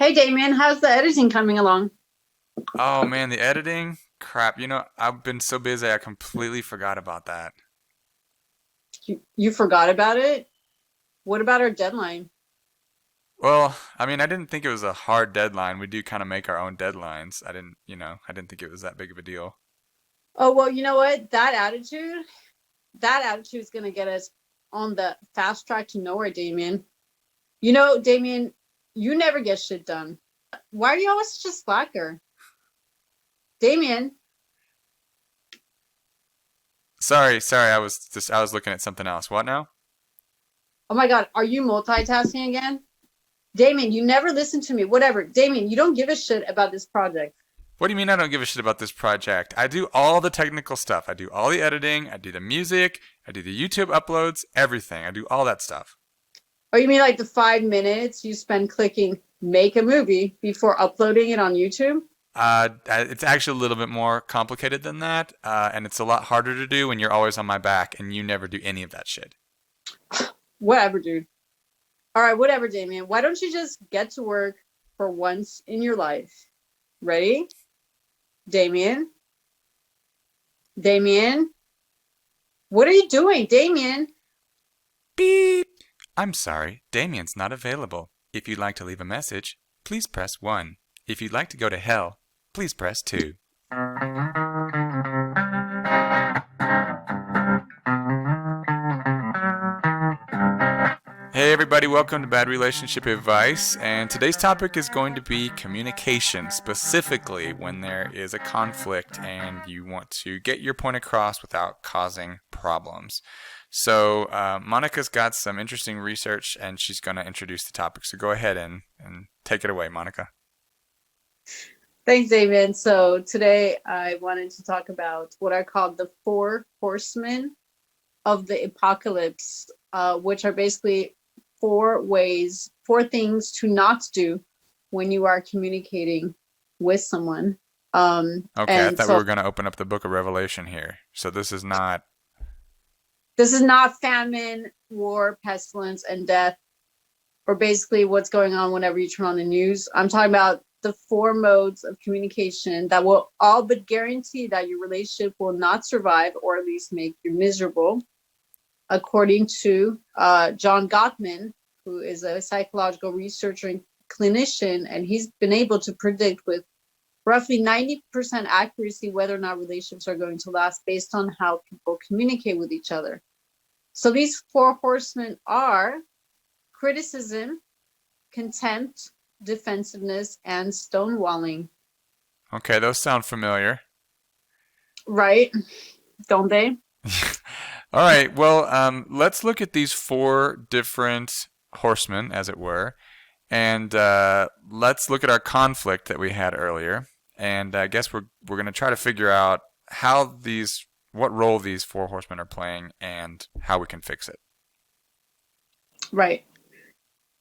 Hey Damien, how's the editing coming along? Oh man, the editing? Crap. I've been so busy I completely forgot about that. You forgot about it? What about our deadline? Well, I mean, I didn't think it was a hard deadline. We do kind of make our own deadlines. I didn't think it was that big of a deal. Oh, well, you know what? That attitude is going to get us on the fast track to nowhere, Damien. Damien, you never get shit done. Why are you always such a slacker? Damien, Sorry, I was looking at something else. What now? oh my God, are you multitasking again? Damien, you never listen to me. Whatever. Damien, you don't give a shit about this project. What do you mean I don't give a shit about this project? I do all the technical stuff. I do all the editing, I do the music, I do the YouTube uploads, everything. I do all that stuff. Or you mean like the 5 minutes you spend clicking make a movie before uploading it on YouTube? It's actually a little bit more complicated than that, and it's a lot harder to do when you're always on my back and you never do any of that shit. Whatever, dude. All right, whatever, Damien. Why don't you just get to work for once in your life? Ready? Damien? Damien? What are you doing, Damien? Beep! I'm sorry, Damien's not available. If you'd like to leave a message, please press 1. If you'd like to go to hell, please press 2. Hey everybody, welcome to Bad Relationship Advice, and today's topic is going to be communication, specifically when there is a conflict and you want to get your point across without causing problems. So Monica's got some interesting research and she's going to introduce the topic, so go ahead and take it away, Monica. Thanks, Damien. So today I wanted to talk about what I call the four horsemen of the apocalypse, which are basically four things to not do when you are communicating with someone. Okay, I And thought we so were going to open up the book of Revelation here. So this is not. this is not famine, war, pestilence, and death, or basically what's going on whenever you turn on the news. I'm talking about the four modes of communication that will all but guarantee that your relationship will not survive or at least make you miserable, according to John Gottman, who is a psychological researcher and clinician, and he's been able to predict with roughly 90% accuracy whether or not relationships are going to last based on how people communicate with each other. So these four horsemen are criticism, contempt, defensiveness, and stonewalling. Okay, those sound familiar. Right? Don't they? All right, well, let's look at these four different horsemen, as it were, and let's look at our conflict that we had earlier. And I guess we're going to try to figure out what role these four horsemen are playing, and how we can fix it. Right.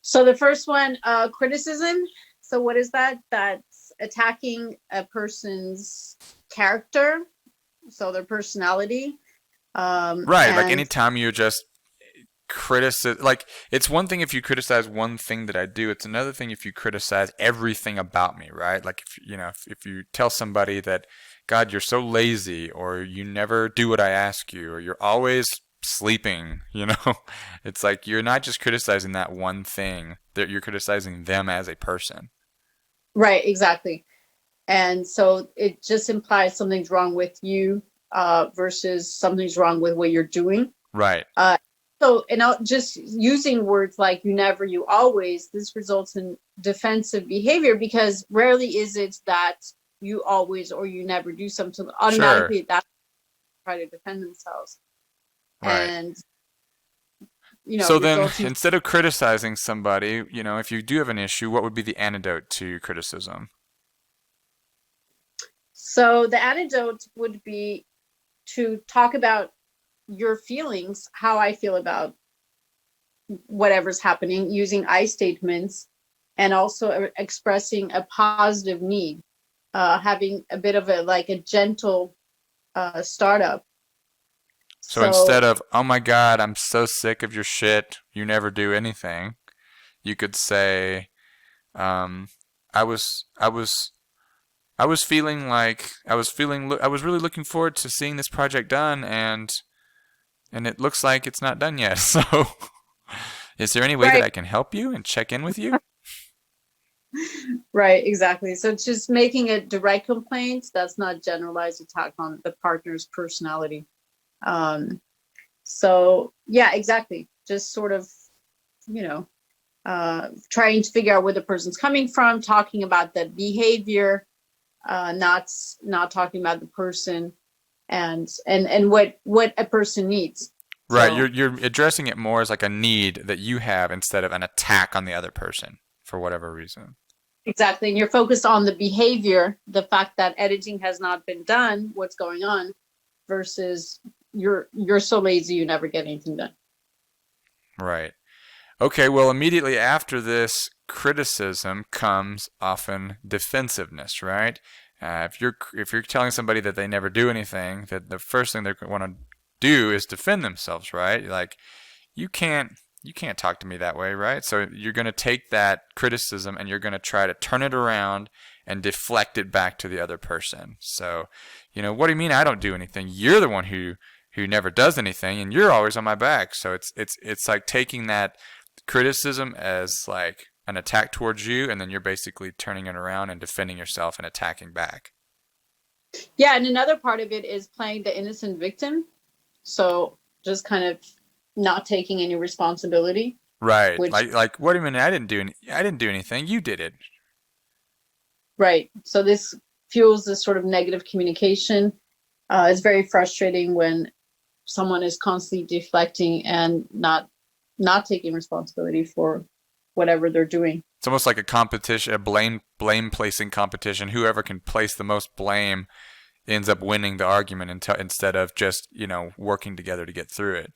So the first one, criticism. So what is that? That's attacking a person's character, so their personality. Right, like And anytime you're just like it's one thing if you criticize one thing that I do, it's another thing if you criticize everything about me, right? Like if you tell somebody that, God, you're so lazy, or you never do what I ask you, or you're always sleeping, it's like you're not just criticizing that one thing, that you're criticizing them as a person. right, exactly. And so it just implies something's wrong with you versus something's wrong with what you're doing. Right. Uh, just using words like you never, you always, this results in defensive behavior because rarely is it that you always or you never do something. Sure. Automatically, that try to defend themselves. Right. And, So then, resulting. instead of criticizing somebody, if you do have an issue, what would be the antidote to criticism? So the antidote would be to talk about your feelings, how I feel about whatever's happening, using I statements, and also expressing a positive need, having a bit of a gentle startup. So instead So of, oh my God, I'm so sick of your shit, you never do anything, you could say, um, I was feeling like I was really looking forward to seeing this project done, and it looks like it's not done yet. So, is there any way that Right. I can help you and check in with you? Right, exactly. So it's just making a direct complaint. That's not generalized attack on the partner's personality. So yeah, exactly. Just sort of, you know, trying to figure out where the person's coming from, talking about the behavior, not talking about the person, and what a person needs. Right, So you're addressing it more as like a need that you have instead of an attack on the other person for whatever reason. exactly, and you're focused on the behavior, the fact that editing has not been done, what's going on, versus you're so lazy you never get anything done. Right. Okay, well, immediately after this criticism comes often defensiveness, right? If you're telling somebody that they never do anything, that the first thing they want to do is defend themselves, right? Like you can't talk to me that way, right? So you're going to take that criticism and you're going to try to turn it around and deflect it back to the other person. So, what do you mean I don't do anything? You're the one who never does anything, and you're always on my back. So it's like taking that criticism as like an attack towards you, and then you're basically turning it around and defending yourself and attacking back. Yeah, and another part of it is playing the innocent victim. So just kind of not taking any responsibility, Right. which Like what do you mean I didn't do anything. You did it. right. So this fuels this sort of negative communication. It's very frustrating when someone is constantly deflecting and not taking responsibility for whatever they're doing. It's almost like a competition, a blame placing competition. Whoever can place the most blame ends up winning the argument instead of just, working together to get through it.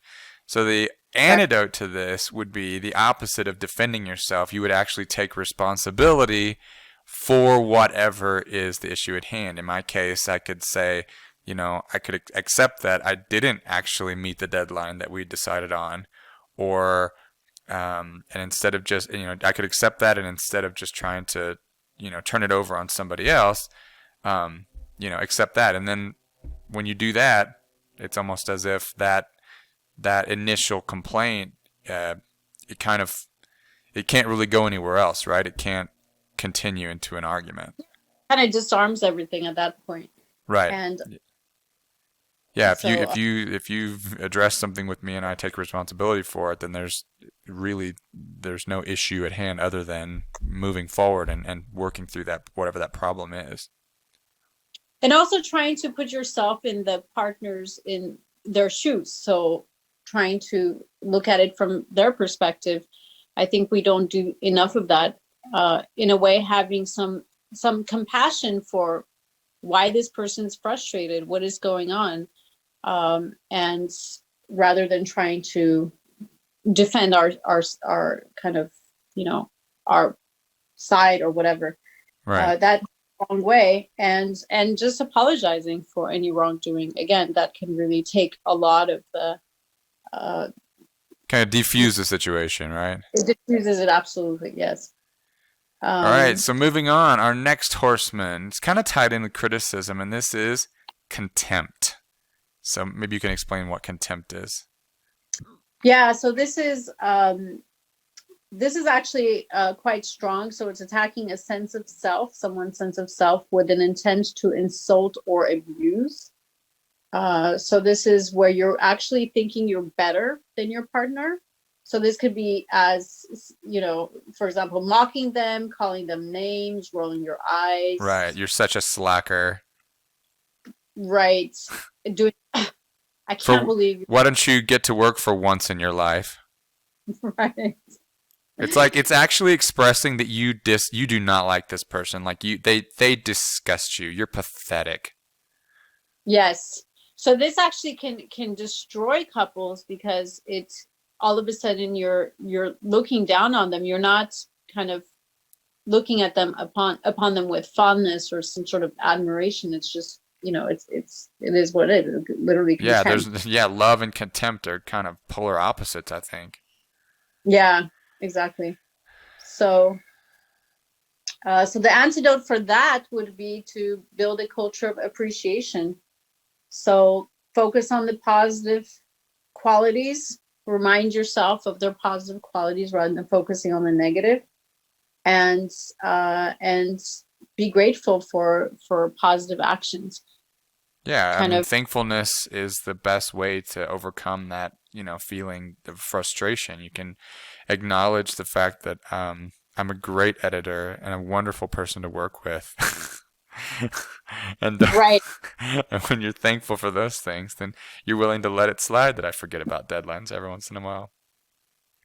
So the antidote to this would be the opposite of defending yourself. You would actually take responsibility for whatever is the issue at hand. In my case, I could say, I could accept that I didn't actually meet the deadline that we decided on, or and instead of just, I could accept that, and instead of just trying to, turn it over on somebody else, accept that. And then when you do that, it's almost as if that initial complaint, it can't really go anywhere else, right? It can't continue into an argument. Kind of disarms everything at that point. Right. And yeah, so if you've addressed something with me and I take responsibility for it, then there's no issue at hand other than moving forward and working through that, whatever that problem is. and also trying to put yourself in the partners in their shoes. So trying to look at it from their perspective. I think we don't do enough of that. In a way, having some compassion for why this person's frustrated, what is going on, and rather than trying to defend our kind of our side or whatever, Right. that wrong way, and just apologizing for any wrongdoing. Again, that can really take a lot of the Kind of defuse the situation, right? it diffuses it, absolutely, yes. All right, so moving on, our next horseman, it's kind of tied in with criticism, and this is contempt. So maybe you can explain what contempt is. Yeah, so this is actually quite strong. So it's attacking a sense of self, someone's sense of self, with an intent to insult or abuse. So this is where you're actually thinking you're better than your partner. So this could be as, for example, mocking them, calling them names, rolling your eyes. Right, you're such a slacker. Right. Doing, I can't believe. Why don't you get to work for once in your life? Right. It's like it's actually expressing that you do not like this person. Like they disgust you. You're pathetic. Yes. So this actually can destroy couples, because it's all of a sudden you're looking down on them. You're not kind of looking at them upon them with fondness or some sort of admiration. It's just, it is what it is. Literally contempt. Yeah, love and contempt are kind of polar opposites, I think. Yeah, exactly. So So the antidote for that would be to build a culture of appreciation. So focus on the positive qualities, remind yourself of their positive qualities rather than focusing on the negative, and be grateful for positive actions. Yeah, I Kind mean, of thankfulness is the best way to overcome that, feeling of frustration. You can acknowledge the fact that I'm a great editor and a wonderful person to work with. and, right. and when you're thankful for those things, then you're willing to let it slide that I forget about deadlines every once in a while.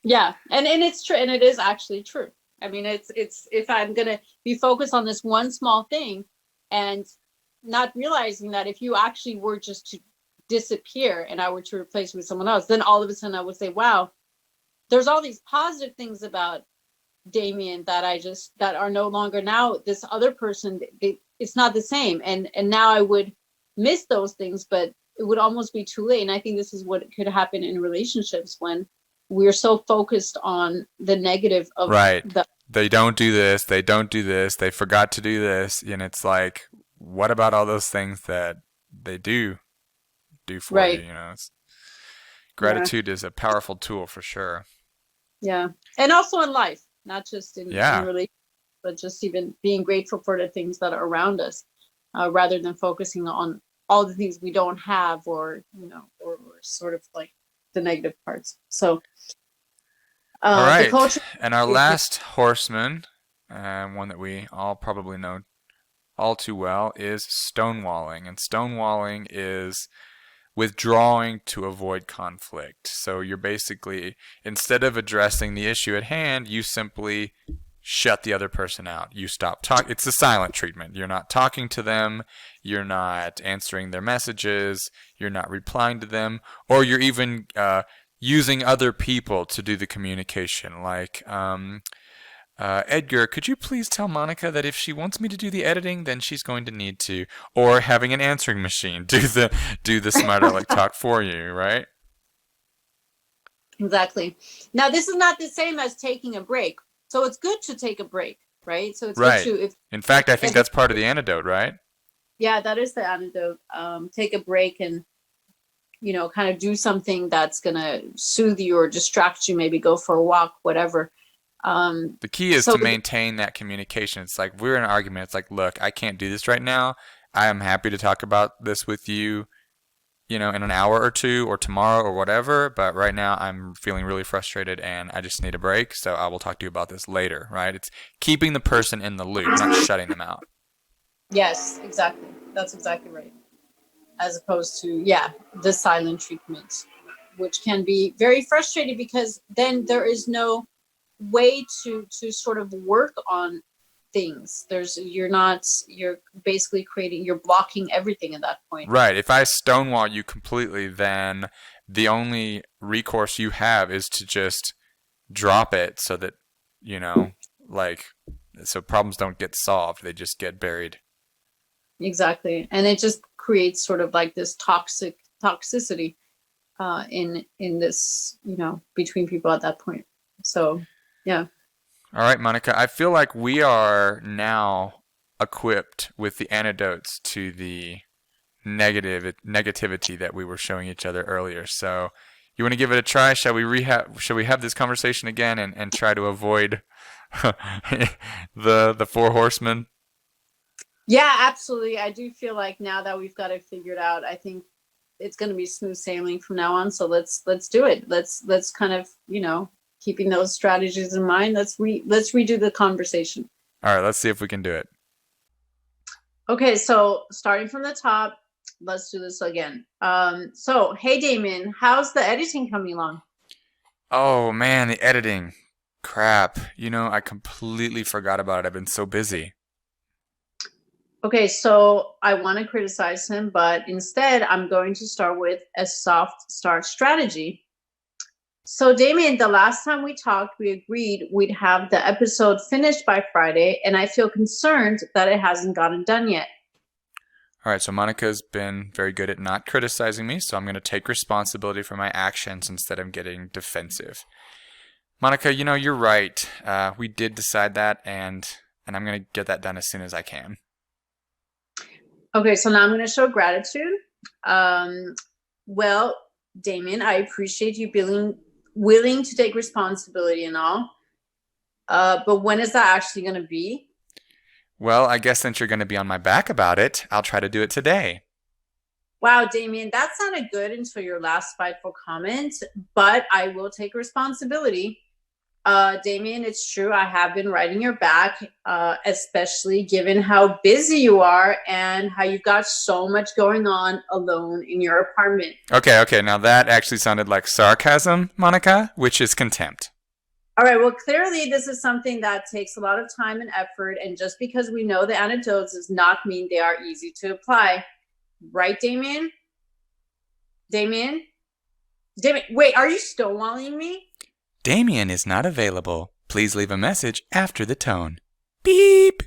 Yeah, and it's true, and it is actually true. I mean, it's if I'm gonna be focused on this one small thing, and not realizing that if you actually were just to disappear and I were to replace with someone else, then all of a sudden I would say, wow, there's all these positive things about Damian that are no longer now this other person. It's not the same, and now I would miss those things, but it would almost be too late. And I think this is what could happen in relationships when we're so focused on the negative of Right. the They don't do this, they don't do this, they forgot to do this, and it's like, what about all those things that they do for right. you, It's, Yeah, gratitude is a powerful tool for sure. yeah, and also in life, not just in Yeah. relationships, but just even being grateful for the things that are around us, rather than focusing on all the things we don't have, or or sort of like the negative parts. So All the right. culture. And our last horseman, one that we all probably know all too well, is stonewalling. And stonewalling is withdrawing to avoid conflict. So you're basically, instead of addressing the issue at hand, you simply shut the other person out. You stop talking. It's the silent treatment. You're not talking to them. You're not answering their messages. You're not replying to them. Or you're even using other people to do the communication. Like, Edgar, could you please tell Monica that if she wants me to do the editing, then she's going to need to, or having an answering machine do the smart aleck talk for you, right? Exactly. Now, this is not the same as taking a break. So it's good to take a break, right? So it's good Right. to, In fact, I think if that's part of the antidote, right? yeah, that is the antidote. Take a break and kind of do something that's gonna soothe you or distract you. Maybe go for a walk, whatever. The key is So to maintain that communication. It's like we're in an argument. It's like, look, I can't do this right now. I am happy to talk about this with you, in an hour or two or tomorrow or whatever. But right now I'm feeling really frustrated and I just need a break. So I will talk to you about this later, right? It's keeping the person in the loop, not shutting them out. yes, exactly. That's exactly right. As opposed to, the silent treatment, which can be very frustrating because then there is no way to sort of work on things. You're basically you're blocking everything at that point. Right. If I stonewall you completely, then the only recourse you have is to just drop it so that, like, so problems don't get solved. They just get buried. Exactly. And it just creates sort of like this toxicity in this, between people at that point. So, yeah. All right, Monica, I feel like we are now equipped with the antidotes to the negativity that we were showing each other earlier. So, you want to give it a try? Shall we have this conversation again and try to avoid the four horsemen? Yeah, absolutely. I do feel like now that we've got it figured out, I think it's going to be smooth sailing from now on. So let's do it. Let's kind of, keeping those strategies in mind, let's redo the conversation. All right, let's see if we can do it. Okay, so starting from the top, let's do this again. So, hey, Damian, how's the editing coming along? Oh man, the editing. Crap. I completely forgot about it. I've been so busy. Okay, so I want to criticize him, but instead I'm going to start with a soft start strategy. So, Damian, the last time we talked, we agreed we'd have the episode finished by Friday, and I feel concerned that it hasn't gotten done yet. All right, so Monica's been very good at not criticizing me, so I'm going to take responsibility for my actions instead of getting defensive. Monica, you're right. We did decide that, and and I'm going to get that done as soon as I can. Okay, so now I'm going to show gratitude. Well, Damian, I appreciate you being willing to take responsibility and all. But when is that actually going to be? Well, I guess since you're going to be on my back about it, I'll try to do it today. Wow, Damian, that sounded good until your last spiteful comment, but I will take responsibility. Damian, it's true. I have been riding your back, especially given how busy you are and how you've got so much going on alone in your apartment. Okay. Now that actually sounded like sarcasm, Monica, which is contempt. All right. Well, clearly, this is something that takes a lot of time and effort. And just because we know the antidotes does not mean they are easy to apply. Right, Damian? Damian? Wait, are you stonewalling me? Damian is not available. Please leave a message after the tone. Beep!